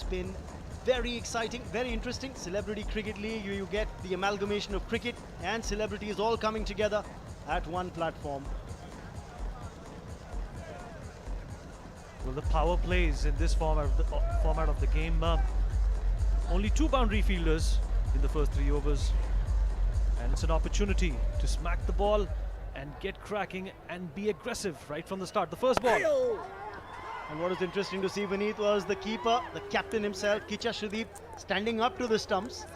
been very exciting, very interesting. Celebrity Cricket League, you get the amalgamation of cricket and celebrities all coming together at one platform. Well, the power plays in this format of the game. Only 2 boundary fielders in the first 3 overs. And it's an opportunity to smack the ball and get cracking and be aggressive right from the start. The first ball. And what was interesting to see, Vineet, was the keeper, the captain himself, Kichcha Sudeep, standing up to the stumps.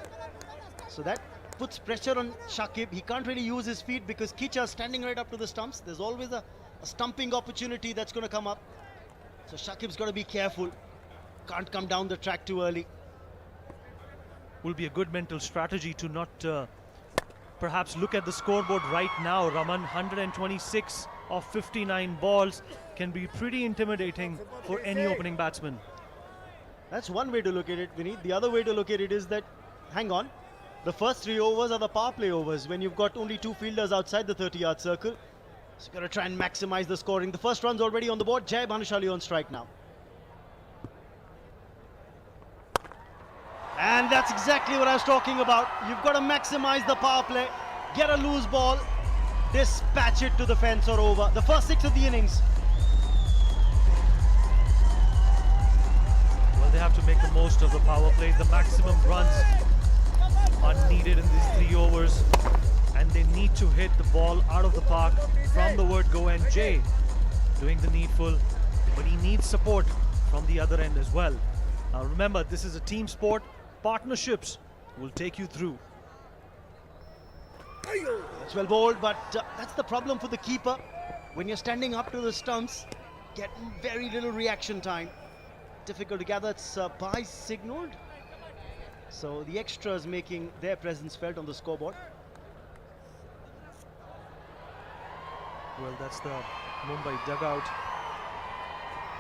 So that puts pressure on Shakib. He can't really use his feet because Kichcha is standing right up to the stumps. There's always a stumping opportunity that's going to come up. So Shakib's got to be careful. Can't come down the track too early. Will be a good mental strategy to not perhaps look at the scoreboard right now. Raman, 126 of 59 balls can be pretty intimidating for any opening batsman. That's one way to look at it, Vineet. The other way to look at it is that, hang on, the first 3 overs are the power play overs when you've got only 2 fielders outside the 30-yard circle. So you've got to try and maximize the scoring. The first run's already on the board. Jai Bhanushali on strike now. And that's exactly what I was talking about. You've got to maximize the power play, get a loose ball, dispatch it to the fence or over. The first 6 of the innings. Well, they have to make the most of the power play. The maximum runs are needed in these 3 overs. And they need to hit the ball out of the park from the word go, and Jay doing the needful, but he needs support from the other end as well. Now remember, this is a team sport. Partnerships will take you through. That's well bowled, but that's the problem for the keeper. When you're standing up to the stumps, get very little reaction time. Difficult to gather. It's bye signaled. So the extras making their presence felt on the scoreboard. Well, that's the Mumbai dugout.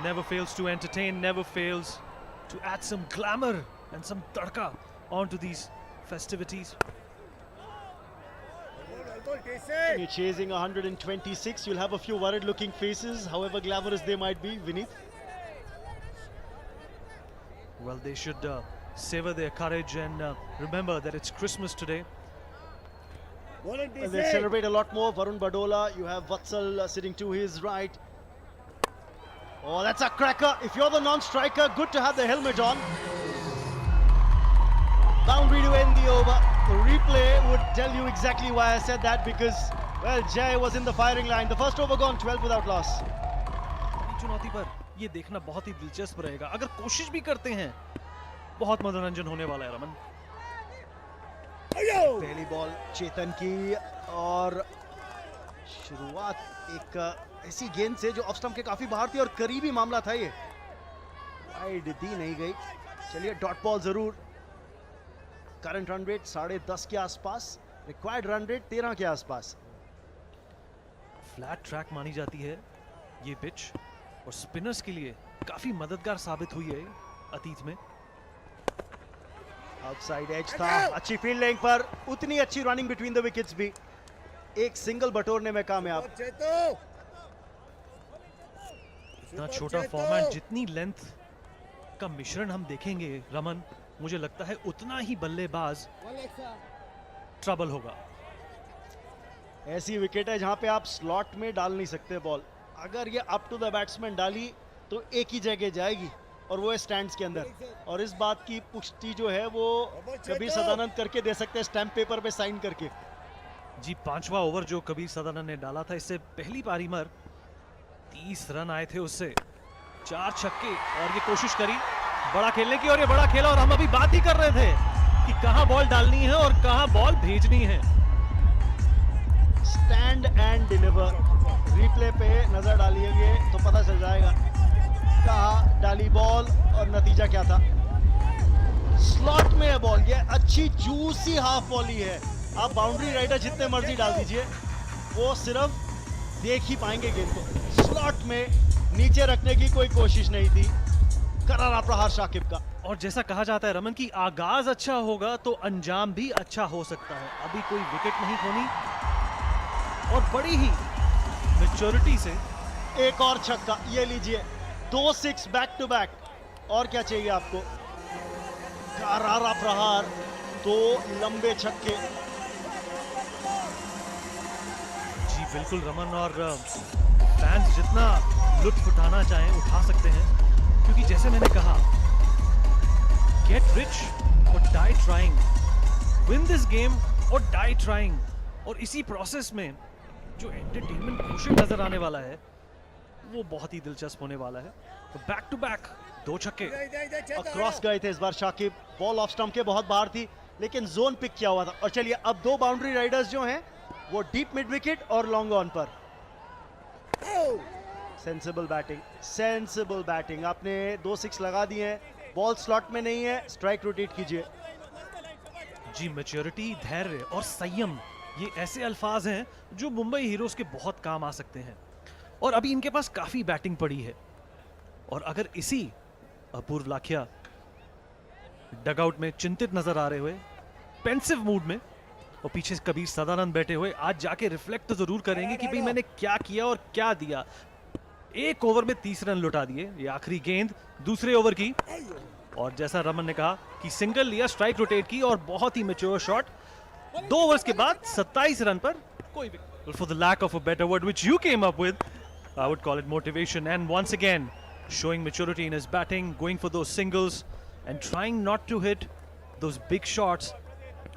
Never fails to entertain, never fails to add some glamour and some tadka onto these festivities. When you're chasing 126, you'll have a few worried looking faces, however glamorous they might be, Vineet. Well, they should savor their courage and remember that it's Christmas today. Well, they'll celebrate a lot more. Varun Badola, you have Vatsal sitting to his right. Oh, that's a cracker. If you're the non-striker, good to have the helmet on. Boundary to end the over. The replay would tell you exactly why I said that, because, well, Jai was in the firing line. The first over gone, 12 without loss. चुनौती पर ये देखना बहुत ही दिलचस्प रहेगा. अगर कोशिश भी करते हैं, बहुत मनोरंजन होने वाला है रमन. पहली बॉल चेतन की और शुरुआत एक ऐसी गेंद से जो ऑफ स्टंप के काफी बाहर थी और करीबी मामला था ये. वाइड दी नहीं गई. चलिए डॉट बॉल जरूर. करंट रन रेट 10.5 के आसपास. रिक्वायर्ड रन रेट 13 के आसपास. फ्लैट ट्रैक मानी जाती है ये पिच और स्पिनर्स के लिए काफी मददगार साबित हुई है अतीत में. आउटसाइड एज था. अच्छी फील्डिंग पर उतनी अच्छी रनिंग बिटवीन द विकेट्स भी. एक सिंगल बटोरने में कामयाब. इतना छोटा फॉर्मेट, जितनी लेंथ का मिश्रण हम देखेंगे रमन, मुझे लगता है उतना ही बल्लेबाज ट्रबल होगा. ऐसी विकेट है जहां पे आप स्लॉट में डाल नहीं सकते बॉल. अगर ये अप टू द बैट्समैन डाली तो एक ही जगह जाएगी और वो है स्टैंड्स के अंदर. और इस बात की पुष्टि जो है वो कबीर सदानंद करके दे सकते हैं, स्टैम्प पेपर पे साइन करके. जी, 5वां ओवर जो कबीर सदानंद ने डाला था, इससे पहली पारी में 30 रन आए थे उससे. 4 छक्के और ये कोशिश करी बड़ा खेलने की और ये बड़ा खेला. और हम अभी बात ही कर रहे थे कि कहां बॉल डालनी है और कहां बॉल भेजनी है. Stand and deliver. रिप्ले पे नजर डालिएगा तो पता चल जाएगा कहां डाली बॉल और नतीजा क्या था. स्लॉट में है बॉल. ये अच्छी जूसी हाफ बॉली है. आप बाउंड्री राइडर जितने मर्जी डाल दीजिए, वो सिर्फ देख ही पाएंगे गेंद को. स्लॉट में नीचे रखने की कोई कोशिश नहीं थी. करारा प्रहार शाकिब का. और जैसा कहा जाता है रमन की आगाज अच्छा होगा तो अंजाम भी अच्छा हो सकता है. अभी कोई विकेट नहीं खोनी और बड़ी ही मैच्योरिटी से एक और छक्का. ये लीजिए 2 6 बैक टू बैक. और क्या चाहिए आपको. करारा प्रहार, 2 लंबे छक्के। जी बिल्कुल रमन, और फैंस जितना लुत्फ उठाना चाहें उठा सकते हैं, क्योंकि जैसे मैंने कहा, गेट रिच और die trying, win this game और डाई ट्राइंग, और इसी प्रोसेस में जो एंटरटेनमेंट क्वोशिएंट नजर आने वाला है वो बहुत ही दिलचस्प होने वाला है। तो बैक टू बैक 2 छक्के। क्रॉस गए थे इस बार शाकिब, बॉल ऑफ स्टंप के बहुत बाहर थी, लेकिन जोन पिक किया हुआ था। और चलिए अब 2 बाउंड्री राइडर्स जो हैं वो डीप मिड विकेट और लॉन्ग ऑन पर। Sensible batting, sensible batting. आपने 2 6 लगा दिए हैं, बॉल स्लॉट में नहीं है, स्ट्राइक रोटेट कीजिए। जी मैच्योरिटी, धैर्य और संयम, ये ऐसे अल्फाज हैं जो मुंबई हीरोज के बहुत काम आ सकते हैं। और अभी इनके पास काफी बैटिंग पड़ी है, और अगर इसी अपूर्व लाखिया डगआउट में चिंतित नजर आ रहे हुए, पेंसिव मूड में, और पीछे कबीर सदानंद बैठे हुए, आज जाके रिफ्लेक्ट तो जरूर करेंगे कि भाई मैंने क्या किया और क्या दिया। 1 ओवर में 30 रन लुटा दिए, ये आखिरी गेंद दूसरे ओवर की, और जैसा रमन ने कहा कि सिंगल लिया, स्ट्राइक रोटेट की, और बहुत ही मैच्योर शॉट। 2 ओवर्स के बाद 27 रन पर कोई भी, for the lack of a better word which you came up with, I would call it motivation. And once again showing maturity in his batting, going for those singles and trying not to hit those big shots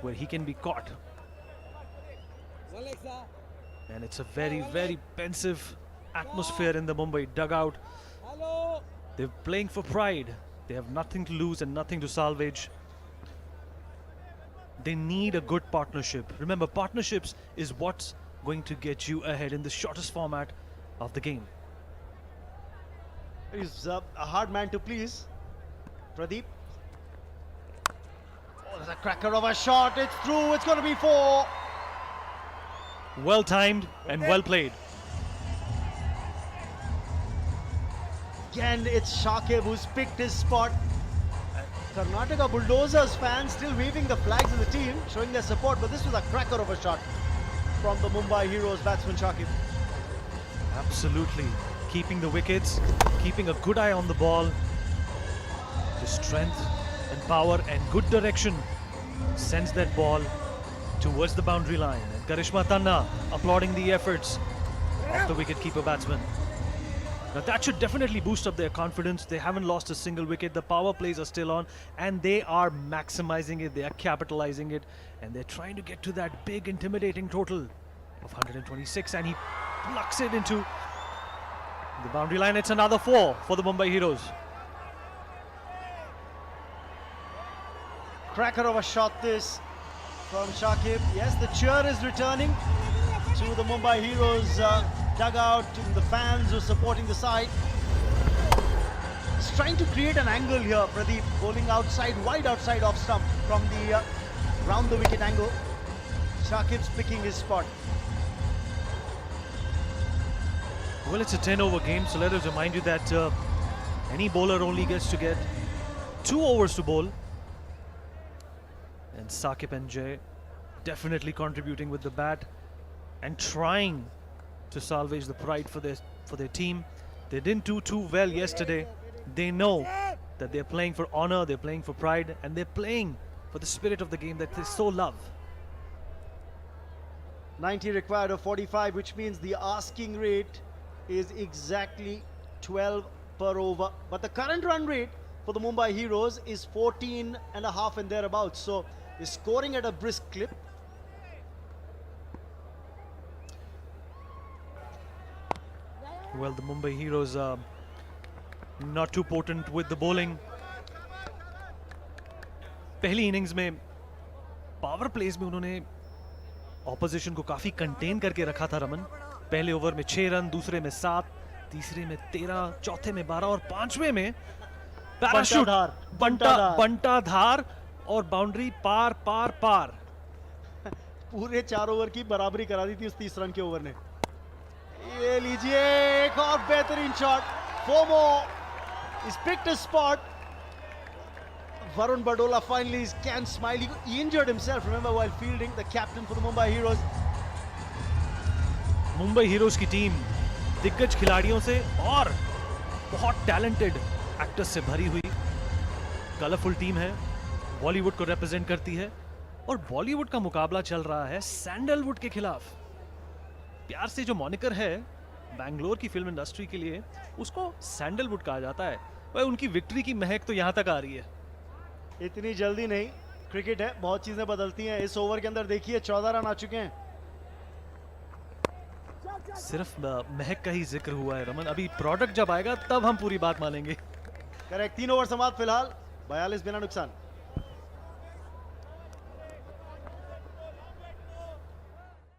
where he can be caught. And it's a very pensive atmosphere in the Mumbai dugout. They're playing for pride. They have nothing to lose and nothing to salvage. They need a good partnership. Remember, partnerships is what's going to get you ahead in the shortest format of the game. He's a hard man to please. Pradeep. Oh, there's a cracker of a shot. It's through. It's going to be 4. Well timed and well played. Again, it's Shakib who's picked his spot. Karnataka Bulldozers fans still waving the flags of the team, showing their support, but this was a cracker of a shot from the Mumbai Heroes batsman Shakib. Absolutely. Keeping the wickets, keeping a good eye on the ball. Just strength and power and good direction sends that ball towards the boundary line. And Karishma Tanna applauding the efforts of the wicket-keeper batsman. Now that should definitely boost up their confidence. They haven't lost a single wicket. The power plays are still on and they are maximizing it. They are capitalizing it and they're trying to get to that big intimidating total of 126 and he plucks it into the boundary line. It's another 4 for the Mumbai Heroes. Cracker of a shot this from Shakib. Yes, the cheer is returning to the Mumbai Heroes dugout, to the fans who are supporting the side. He's trying to create an angle here, Pradeep, bowling outside, wide outside off stump from the round the wicket angle. Shakib's picking his spot. Well, it's a 10-over game, so let us remind you that any bowler only gets to get 2 overs to bowl. And Sakib and Jay definitely contributing with the bat and trying to salvage the pride for their team. They didn't do too well yesterday. They know that they're playing for honor, they're playing for pride, and they're playing for the spirit of the game that they so love. 90 required of 45, which means the asking rate is exactly 12 per over. But the current run rate for the Mumbai Heroes is 14 and a half and thereabouts. So they're scoring at a brisk clip. Well, the Mumbai Heroes are not too potent with the bowling. पहली innings में power place में उन्होंने opposition को काफी contain करके रखा था रमन। पहले ओवर में 6 रन, दूसरे में 7, तीसरे में 13, चौथे में 12 और पांचवें में पैराशूट बंटा धार और बाउंड्री पार पार पार। पूरे 4 ओवर की बराबरी करा दी थी उस 30 रन के ओवर ने। ये लीजिए एक और बेहतरीन shot. 4 more. He's picked his spot. Varun Badola finally can smile. He injured himself, remember, while fielding, the captain for the Mumbai Heroes. Mumbai heroes की टीम दिग्गज खिलाड़ियों से और बहुत टैलेंटेड एक्टर्स से भरी हुई कलरफुल टीम है। बॉलीवुड को रिप्रेजेंट करती है और बॉलीवुड का मुकाबला चल रहा है सैंडलवुड के खिलाफ। प्यार से जो मॉनिकर है बैंगलोर की फिल्म इंडस्ट्री के लिए, उसको सैंडलवुड कहा जाता है। वह उनकी विक्ट्री की महक तो यहाँ तक आ रही है। इतनी जल्दी नहीं, क्रिकेट है, बहुत चीजें बदलती हैं। इस ओवर के अंदर देखिए 14 रन आ चुके हैं। सिर्फ महक का ही जिक्र हुआ है रमन, अभी प्रोडक्ट जब आएगा तब हम पूरी बात मानेंगे। करेक्ट, 3 ओवर समाप्त फिलहाल, 42 बिना नुकसान।